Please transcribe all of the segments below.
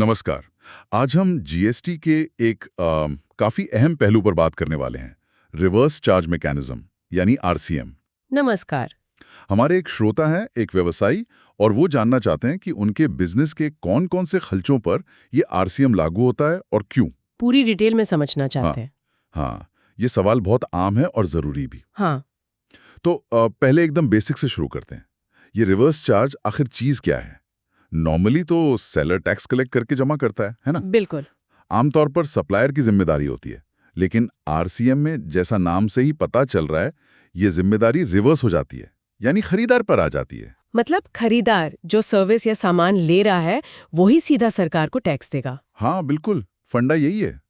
नमस्कार। आज हम जीएसटी के एक काफी अहम पहलू पर बात करने वाले हैं, रिवर्स चार्ज मैकेनिज्म यानी आरसीएम। नमस्कार। हमारे एक श्रोता हैं, एक व्यवसायी, और वो जानना चाहते हैं कि उनके बिजनेस के कौन-कौन से खर्चों पर ये आरसीएम लागू होता है और क्यों। पूरी डिटेल में समझना हाँ, चाहते हैं। हाँ, ये सवाल बहुत आम है और जरूरी भी। हाँ, तो पहले एकदम बेसिक से शुरू करते हैं। ये रिवर्स चार्ज आखिर चीज क्या है? नॉर्मली तो सेलर टैक्स कलेक्ट करके जमा करता है ना? बिल्कुल। आमतौर पर सप्लायर की जिम्मेदारी होती है, लेकिन आरसीएम में जैसा नाम से ही पता चल रहा है, ये जिम्मेदारी रिवर्स हो जाती है, यानी खरीदार पर आ जाती है। मतलब खरीदार जो सर्विस या सामान ले रहा है, वही सीधा सरकार को टैक्स देगा। हाँ बिल्कुल, फंडा यही है।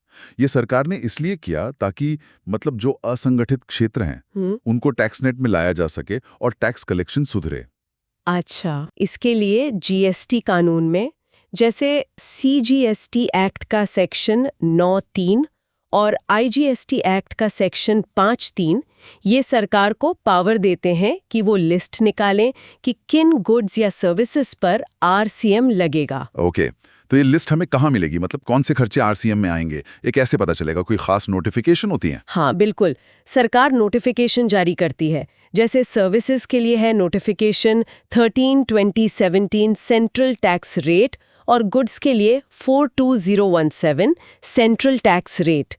ये सरकार ने इसलिए किया ताकि मतलब जो असंगठित क्षेत्र हैं, उनको टैक्स नेट में लाया जा सके और टैक्स कलेक्शन सुधरे। अच्छा, इसके लिए जीएसटी कानून में जैसे सीजीएसटी एक्ट का सेक्शन 9(3) और आईजीएसटी एक्ट का सेक्शन 5(3) ये सरकार को पावर देते हैं कि वो लिस्ट निकालें कि किन गुड्स या सर्विसेज पर आरसीएम लगेगा। ओके, तो ये लिस्ट हमें कहाँ मिलेगी? मतलब कौन से खर्चे आरसीएम में आएंगे? ये कैसे पता चलेगा? कोई खास नोटिफिकेशन होती है? हाँ बिल्कुल, सरकार नोटिफिकेशन जारी करती है। जैसे सर्विसेज के लिए है नोटिफिकेशन 13/2017 सेंट्रल टैक्स रेट और गुड्स के लिए 42017 सेंट्रल टैक्स रेट।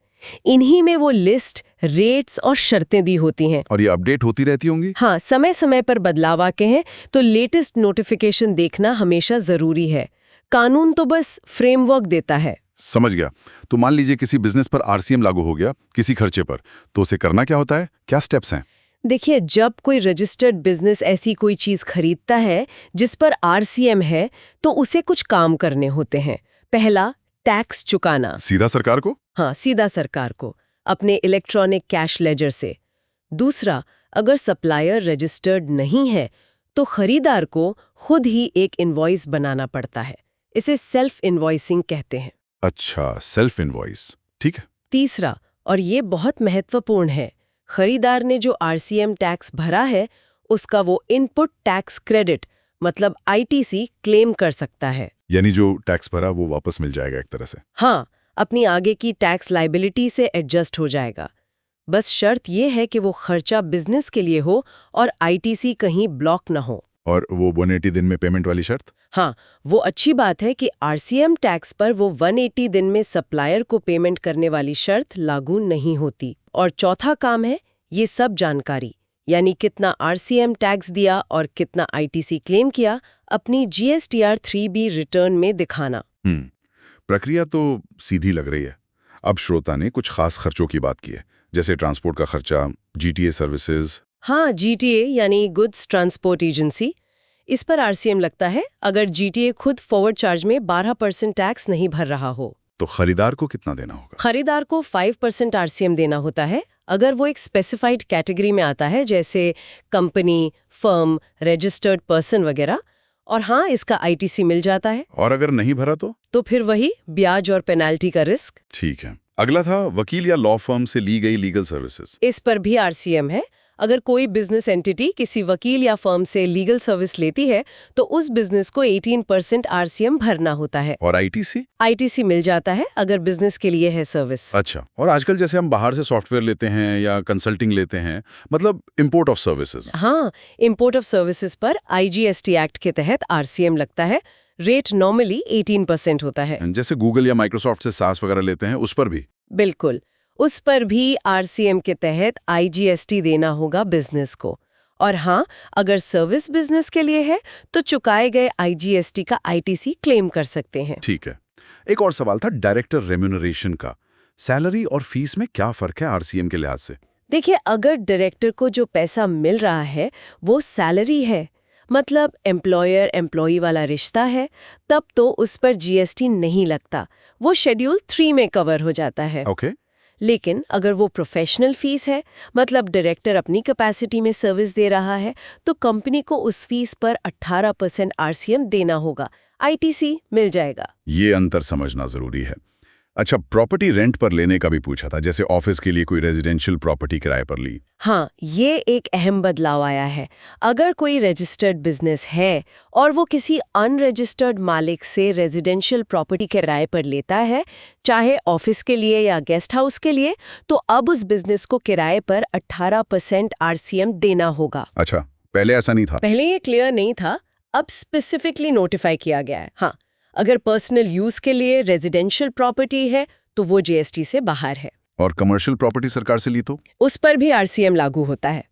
इन्हीं में वो लिस्ट, रेट्स और शर्तें दी होती हैं। और ये अपडेट होती रहती होंगी? हाँ, समय समय पर बदलाव आके हैं, तो लेटेस्ट नोटिफिकेशन देखना हमेशा जरूरी है। कानून तो बस फ्रेमवर्क देता है। समझ गया। तो मान लीजिए किसी बिजनेस पर आरसीएम लागू हो गया किसी खर्चे पर, तो उसे करना क्या होता है? क्या स्टेप्स हैं? देखिए, जब कोई रजिस्टर्ड बिजनेस ऐसी कोई चीज खरीदता है जिस पर आरसीएम है, तो उसे कुछ काम करने होते हैं। पहला, टैक्स चुकाना। सीधा सरकार को? हाँ, सीधा सरकार को, अपने इलेक्ट्रॉनिक कैश लेजर से। दूसरा, अगर सप्लायर रजिस्टर्ड नहीं है, तो खरीदार को खुद ही एक इनवॉइस बनाना पड़ता है। इसे सेल्फ इनवॉइसिंग कहते हैं। अच्छा, सेल्फ इनवॉइस, ठीक है। तीसरा, और ये बहुत महत्वपूर्ण है, खरीदार ने जो आरसीएम टैक्स भरा है, उसका वो इनपुट टैक्स क्रेडिट मतलब आईटीसी क्लेम कर सकता है। यानी जो टैक्स भरा वो वापस मिल जाएगा एक तरह से। हाँ, अपनी आगे की टैक्स लायबिलिटी से एडजस्ट हो जाएगा। बस शर्त ये है कि वो खर्चा बिजनेस के लिए हो और आईटीसी कहीं ब्लॉक न हो। और वो 180 दिन में पेमेंट वाली शर्त? हाँ, वो अच्छी बात है कि आरसीएम टैक्स पर वो 180 दिन में सप्लायर को पेमेंट करने वाली शर्त लागू नहीं होती। और चौथा काम है ये सब जानकारी, यानी कितना आरसीएम टैक्स दिया और कितना आईटीसी क्लेम किया, अपनी जीएसटीआर 3B रिटर्न में दिखाना। प्रक्रिया तो सीधी लग रही है। अब श्रोता ने कुछ खास खर्चों की बात की है, जैसे ट्रांसपोर्ट का खर्चा, जीटीए सर्विसेज। हाँ, जीटीए यानी गुड्स ट्रांसपोर्ट एजेंसी, इस पर आरसीएम लगता है अगर जीटीए खुद फॉरवर्ड चार्ज में 12% टैक्स नहीं भर रहा हो। तो खरीदार को कितना देना होगा? खरीदार को 5% आरसीएम देना होता है अगर वो एक स्पेसिफाइड कैटेगरी में आता है, जैसे कंपनी, फर्म, रजिस्टर्ड पर्सन वगैरह। और हाँ, इसका आईटीसी मिल जाता है। और अगर नहीं भरा तो फिर वही ब्याज और पेनाल्टी का रिस्क। ठीक है। अगला था वकील या लॉ फर्म से ली गई लीगल सर्विसेज। इस पर भी आरसीएम है। अगर कोई बिजनेस एंटिटी किसी वकील या फर्म से लीगल सर्विस लेती है, तो उस बिजनेस को 18% आरसीएम भरना होता है। और आईटीसी? आईटीसी मिल जाता है अगर बिजनेस के लिए है सर्विस। अच्छा, और आजकल जैसे हम बाहर से सॉफ्टवेयर लेते हैं या कंसल्टिंग लेते हैं, मतलब इंपोर्ट ऑफ सर्विसेज। हाँ, इंपोर्ट ऑफ सर्विसेज पर आईजीएसटी एक्ट के तहत आरसीएम लगता है। रेट नॉर्मली 18% होता है। जैसे गूगल या माइक्रोसॉफ्ट से सास वगैरह लेते हैं, उस पर भी? बिल्कुल, उस पर भी आरसीएम के तहत आईजीएसटी देना होगा बिजनेस को। और हाँ, अगर सर्विस बिजनेस के लिए है, तो चुकाए गए आईजीएसटी का आईटीसी क्लेम कर सकते हैं। ठीक है। एक और सवाल था डायरेक्टर रेम्यूनरेशन का। सैलरी और फीस में क्या फर्क है आरसीएम के लिहाज से? देखिए, अगर डायरेक्टर को जो पैसा मिल रहा है वो सैलरी है, मतलब एम्प्लॉयर एम्प्लॉई वाला रिश्ता है, तब तो उस पर जीएसटी नहीं लगता, वो शेड्यूल 3 में कवर हो जाता है। ओके। लेकिन अगर वो प्रोफेशनल फीस है, मतलब डायरेक्टर अपनी कैपेसिटी में सर्विस दे रहा है, तो कंपनी को उस फीस पर 18% आरसीएम देना होगा। आईटीसी मिल जाएगा। ये अंतर समझना जरूरी है। अच्छा, प्रॉपर्टी रेंट पर लेने का भी पूछा था, जैसे ऑफिस के लिए कोई रेजिडेंशियल प्रॉपर्टी किराए पर ली। हाँ, ये एक अहम बदलाव आया है। अगर कोई रजिस्टर्ड बिजनेस है और वो किसी अनरजिस्टर्ड मालिक से रेजिडेंशियल प्रॉपर्टी किराए पर लेता है, चाहे ऑफिस के लिए या गेस्ट हाउस के लिए, तो अब उस बिजनेस को किराए पर 18% RCM देना होगा। अच्छा, पहले ऐसा नहीं था। पहले ये क्लियर नहीं था, अब स्पेसिफिकली नोटिफाई किया गया है। हाँ, अगर पर्सनल यूज के लिए रेजिडेंशियल प्रॉपर्टी है तो वो GST से बाहर है। और कमर्शियल प्रॉपर्टी सरकार से ली तो? उस पर भी RCM लागू होता है।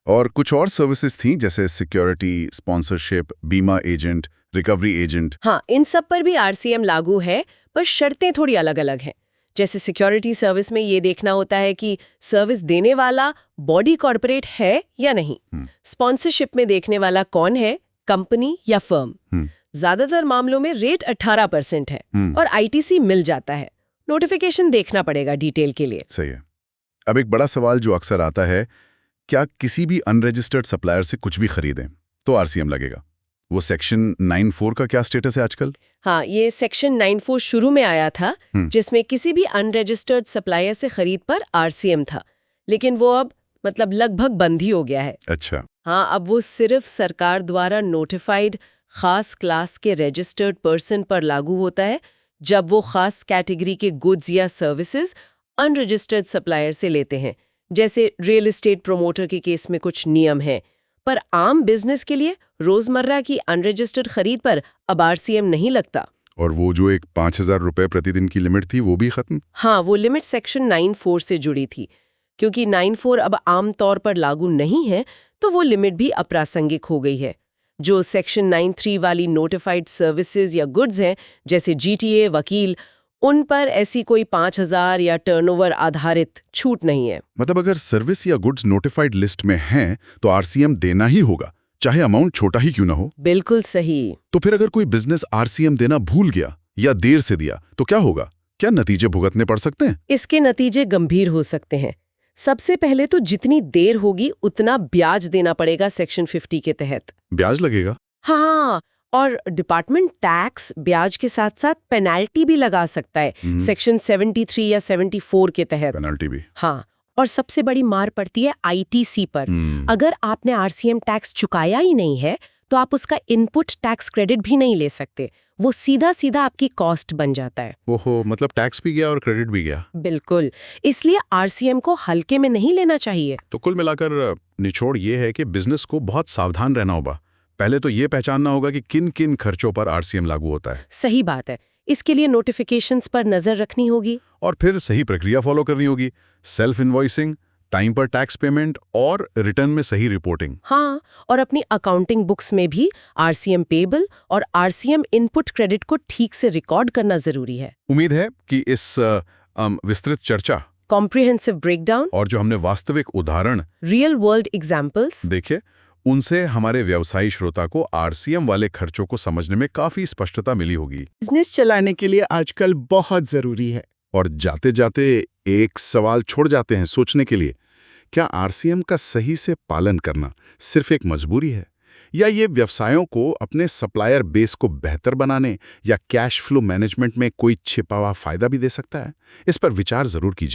और कुछ और सर्विसेज थी, जैसे सिक्योरिटी, स्पॉन्सरशिप, बीमा एजेंट, रिकवरी एजेंट। हाँ, इन सब पर भी RCM लागू है, पर शर्तें थोड़ी अलग-अलग हैं। जैसे सिक्योरिटी सर्विस में ये देखना होता है कि सर्विस देने वाला बॉडी कॉर्पोरेट है या नहीं। स्पॉन्सरशिप में देखने वाला कौन है, कंपनी या फर्म। ज्यादातर मामलों में रेट 18% है और ITC मिल जाता है। नोटिफिकेशन देखना पड़ेगा डिटेल के लिए। सही है। अब एक बड़ा सवाल जो अक्सर आता है, क्या किसी भी अनरजिस्टर्ड सप्लायर से कुछ भी खरीदें तो RCM लगेगा? वो सेक्शन 9(4) का क्या स्टेटस है आजकल? हाँ, ये सेक्शन 9(4) शुरू में आया था, जिसमें किसी भी अनरजिस्टर्ड सप्लायर से खरीद पर RCM था, लेकिन वो अब लगभग बंद ही हो गया है। अच्छा। हाँ, अब वो सिर्फ सरकार द्वारा नोटिफाइड खास क्लास के रजिस्टर्ड पर्सन पर लागू होता है, जब वो खास कैटेगरी के गुड्स या सर्विसेज अनरजिस्टर्ड सप्लायर से लेते हैं। जैसे रियल एस्टेट प्रमोटर के केस में कुछ नियम हैं, पर आम बिजनेस के लिए रोजमर्रा की अनरजिस्टर्ड खरीद पर अब RCM नहीं लगता। और वो जो एक 5,000 रुपए प्रतिदिन की लिमिट थी, वो भी खत्म? हाँ, वो लिमिट सेक्शन 9(4) से जुड़ी थी। क्योंकि 9(4) अब आम तौर पर लागू नहीं है, तो वो लिमिट भी अप्रासंगिक हो गई है। जो सेक्शन 9(3) वाली नोटिफाइड सर्विसेज या गुड्स हैं, जैसे GTA, वकील, उन पर ऐसी कोई 5,000 या टर्नओवर आधारित छूट नहीं है। मतलब अगर सर्विस या गुड्स नोटिफाइड लिस्ट में हैं, तो RCM देना ही होगा, चाहे अमाउंट छोटा ही क्यों ना हो। बिल्कुल सही। तो फिर अगर कोई बिजनेस RCM देना भूल गया या देर से दिया, तो क्या होगा? क्या नतीजे भुगतने पड़ सकते हैं? इसके नतीजे गंभीर हो सकते हैं। सबसे पहले तो जितनी देर होगी उतना ब्याज देना पड़ेगा सेक्शन 50 के तहत। ब्याज लगेगा? हाँ, और डिपार्टमेंट टैक्स ब्याज के साथ साथ पेनाल्टी भी लगा सकता है, सेक्शन 73 या 74 के तहत। पेनल्टी भी? हाँ, और सबसे बड़ी मार पड़ती है ITC पर। अगर आपने RCM टैक्स चुकाया ही नहीं है, तो आप उसका इनपुट टैक्स क्रेडिट भी नहीं ले सकते। वो सीधा सीधा आपकी कॉस्ट बन जाता है। ओहो, मतलब टैक्स भी गया और क्रेडिट भी गया। बिल्कुल, इसलिए RCM को हल्के में नहीं लेना चाहिए। तो कुल मिलाकर निचोड़ ये है कि बिजनेस को बहुत सावधान रहना होगा। पहले तो ये पहचानना होगा कि किन किन खर्चों पर RCM लागू होता है। सही बात है। इसके लिए नोटिफिकेशंस पर नजर रखनी होगी और फिर सही प्रक्रिया फॉलो करनी होगी। सेल्फ इनवॉइसिंग, टाइम पर टैक्स पेमेंट और रिटर्न में सही रिपोर्टिंग। हाँ, और अपनी अकाउंटिंग बुक्स में भी RCM पेबल और RCM इनपुट क्रेडिट को ठीक से रिकॉर्ड करना जरूरी है। उम्मीद है कि इस विस्तृत चर्चा, कॉम्प्रिहेंसिव ब्रेकडाउन और जो हमने वास्तविक उदाहरण, रियल वर्ल्ड एग्जाम्पल्स देखे, उनसे हमारे व्यवसायी श्रोता को RCM वाले खर्चों को समझने में काफी स्पष्टता मिली होगी। बिजनेस चलाने के लिए आजकल बहुत जरूरी है। और जाते जाते एक सवाल छोड़ जाते हैं सोचने के लिए, क्या RCM का सही से पालन करना सिर्फ एक मजबूरी है, या ये व्यवसायों को अपने सप्लायर बेस को बेहतर बनाने या कैश फ्लो मैनेजमेंट में कोई छिपा हुआ फायदा भी दे सकता है? इस पर विचार जरूर कीजिए।